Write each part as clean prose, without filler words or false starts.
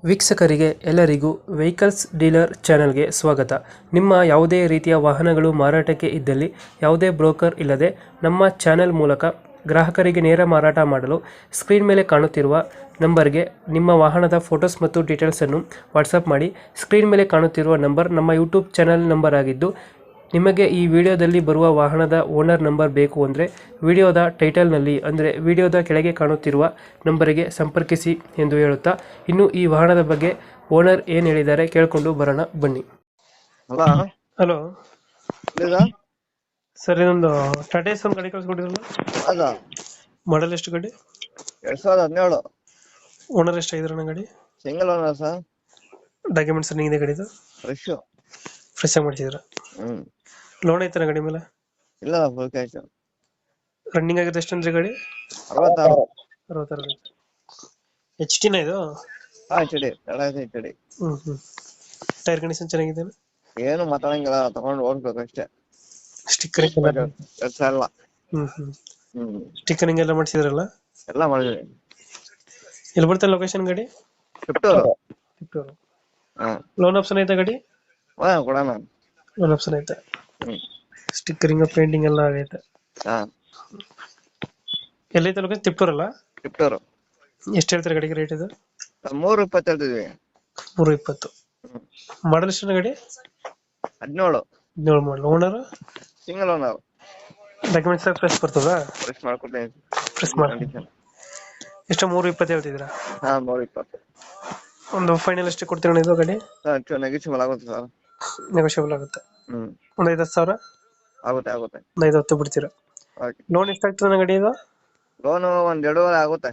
ವೀಕ್ಷಕರಿಗೆ ಎಲ್ಲರಿಗೂ vehicles dealer ಚಾನೆಲ್ಗೆ ಸ್ವಾಗತ. ನಿಮ್ಮ ಯಾವುದೇ ರೀತಿಯ ವಾಹನಗಳು ಮಾರಾಟಕ್ಕೆ ಇದ್ದಲ್ಲಿ ಯಾವುದೇ ಬ್ರೋಕರ್ ಇಲ್ಲದೆ ನಮ್ಮ ಚಾನೆಲ್ ಮೂಲಕ ಗ್ರಾಹಕರಿಗೆ ನೇರ ಮಾರಾಟ ಮಾಡಲು ಸ್ಕ್ರೀನ್ ಮೇಲೆ ಕಾಣುತ್ತಿರುವ ನಂಬರ್ಗೆ ನಿಮ್ಮ ವಾಹನದ ಫೋಟೋಸ್ ಮತ್ತು ಡೀಟೇಲ್ಸನ್ನು ವಾಟ್ಸಪ್ ಮಾಡಿ. ಸ್ಕ್ರೀನ್ ಮೇಲೆ ಕಾಣುತ್ತಿರುವ ನಂಬರ್ ನಮ್ಮ ಯೂಟ್ಯೂಬ್ ಚಾನೆಲ್ ನಂಬರ್ ಆಗಿದ್ದು, ನಿಮಗೆ ಈ ವಿಡಿಯೋದಲ್ಲಿ ಬರುವ ವಾಹನದ ಓನರ್ ನಂಬರ್ ಬೇಕು ಅಂದರೆ ವಿಡಿಯೋದ ಟೈಟಲ್ನಲ್ಲಿ ಅಂದರೆ ವಿಡಿಯೋದ ಕೆಳಗೆ ಕಾಣುತ್ತಿರುವ ನಂಬರಿಗೆ ಸಂಪರ್ಕಿಸಿ ಎಂದು ಹೇಳುತ್ತಾ, ಇನ್ನು ಈ ವಾಹನದ ಬಗ್ಗೆ ಓನರ್ ಏನು ಹೇಳಿದ್ದಾರೆ ಕೇಳಿಕೊಂಡು ಬರೋಣ ಬನ್ನಿ. ಹಲೋ ಹಲೋ ಇಲ್ಲಿದ ಸರ್, ಇದೊಂದು ಟಾಟಾ ಎಸ್ ಒಂದು ಗಾಡಿ ಕಳ್ಸ್ಕೊಟ್ಟಿದ್ರಲ್ಲ, ಅದ ಮಾಡಲ್ ಎಷ್ಟು ಗಾಡಿ? 2017 ಓನರ್ ಎಷ್ಟಾಗಿದ್ರಣ್ಣ ಗಾಡಿ? Single owner sir. Documents running ಇದೆ ಗಾಡಿದು? ಫ್ರೆಶ್. ಫ್ರೆಶ್ ಆಗಿ ಮಾಡಿಸಿದ್ರ? ಲೋನ್ ಐತನ ಗಾಡಿ ಮೇಲೆ? ಇಲ್ಲ ಫುಲ್ ಕ್ಯಾಶ್. ರನ್ನಿಂಗ್ ಆಗಿದೆ ಎಷ್ಟಂದ್ರೆ ಗಾಡಿ? 66. 66. ಎಚ್ ಟಿನ ಇದು? HD HD. ಟೈರ್ ಕಂಡೀಷನ್ ಚೆನ್ನಾಗಿದೆ? ಏನು ಮಾತಾಡಂಗಿಲ್ಲ, ತಗೊಂಡು ಓಡ್ಬೇಕು ಅಷ್ಟೇ. ಸ್ಟಿಕ್ಕರಿಂಗ್ ಕೆಲಸ ಎಲ್ಲ. ಸ್ಟಿಕ್ಕರಿಂಗ್ ಎಲ್ಲ ಮಾಡಿಸಿದ್ರಲ್ಲ? ಎಲ್ಲ ಮಾಡಿದ್ವಿ. ಎಲ್ಲಿ ಬರ್ತದೆ ಲೊಕೇಶನ್ ಗಾಡಿ? ಫಿಫ್ಟೂರು. ಲೋನ್ ಆಪ್ಷನ್ ಐತೆ ಗಾಡಿ? ಕೊಡೋಣ. ಲೋನ್ ಆಪ್ಷನ್ ಐತೆ. ಸ್ಟಿಕ್ಕರಿಂಗ್ ಪೇಂಟಿಂಗ್ ಎಲ್ಲ ಆಗೈತೆ. ಎಲ್ಲೈತೆ ಲೊಕೇಶನ್? ತಿಪ್ಟೂರಲ್ಲ? ಫಿಫ್ಟೂರು. ಎಷ್ಟು ಹೇಳ್ತಾರೆ ಗಾಡಿಗೆ ರೇಟ್ ಇದು? 320 ಹೇಳ್ತಿದ್ವಿ. 320. ಮಾಡಲ್ ಎಷ್ಟು ಗಾಡಿ? 17. 17 model. Owner? Single owner. Documents fresh ಬರ್ತದ? ಫ್ರೆಶ್ ಮಾಡ್ಕೊಡ್ತೀನಿ. ಫ್ರೆಶ್ ಮಾಡಿ. ಎಷ್ಟು 320 ಹೇಳ್ತಿದ್ದೀರಾ? 320. ಒಂದು ಫೈನಲ್ ಎಷ್ಟು ಕೊಡ್ತೀರಾ ಇದು ಗಾಡಿ? ನೆಗೆಟಿವ್ ಆಗುತ್ತೆ ಸರ್. ನೆಗೋಷಿಯಬಲ್ ಆಗುತ್ತೆ. ಒಂದು 5,000 ಆಗುತ್ತೆ. ಒಂದು 5,10 ಬಿಡ್ತೀರಾ? ಲೋನ್ ಎಷ್ಟಾಗ್ತದೆ ಗಾಡಿ ಇದು? ಲೋನು 1.5 ಆಗುತ್ತೆ.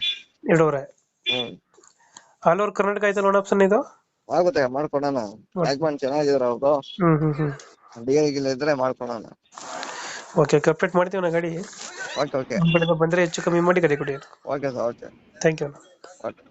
2.5. ಆಲ್ ಓವರ್ ಕರ್ನಾಟಕ ಐತೆ ಲೋನ್ ಆಪ್ಷನ್ ಇದು? ಆಗುತ್ತೆ, ಮಾಡ್ಕೊಡೋಣ. ಡಾಕ್ಯುಮೆಂಟ್ ಚೆನ್ನಾಗಿದ್ರೆ ಅವ್ರದ್ದು. ಡಿಎಲ್ ಇದ್ರೆ ಮಾಡ್ಕೊಡೋಣ. ಓಕೆ, ಕಂಪ್ಲೀಟ್ ಮಾಡ್ತೀವಿ ನಾ ಗಾಡಿ. ಓಕೆ ಬಂದ್ರೆ ಹೆಚ್ಚು ಕಮ್ಮಿ ಮಾಡಿ ಗಾಡಿ ಕೊಡಿ. Okay sir. Okay, thank you. Okay.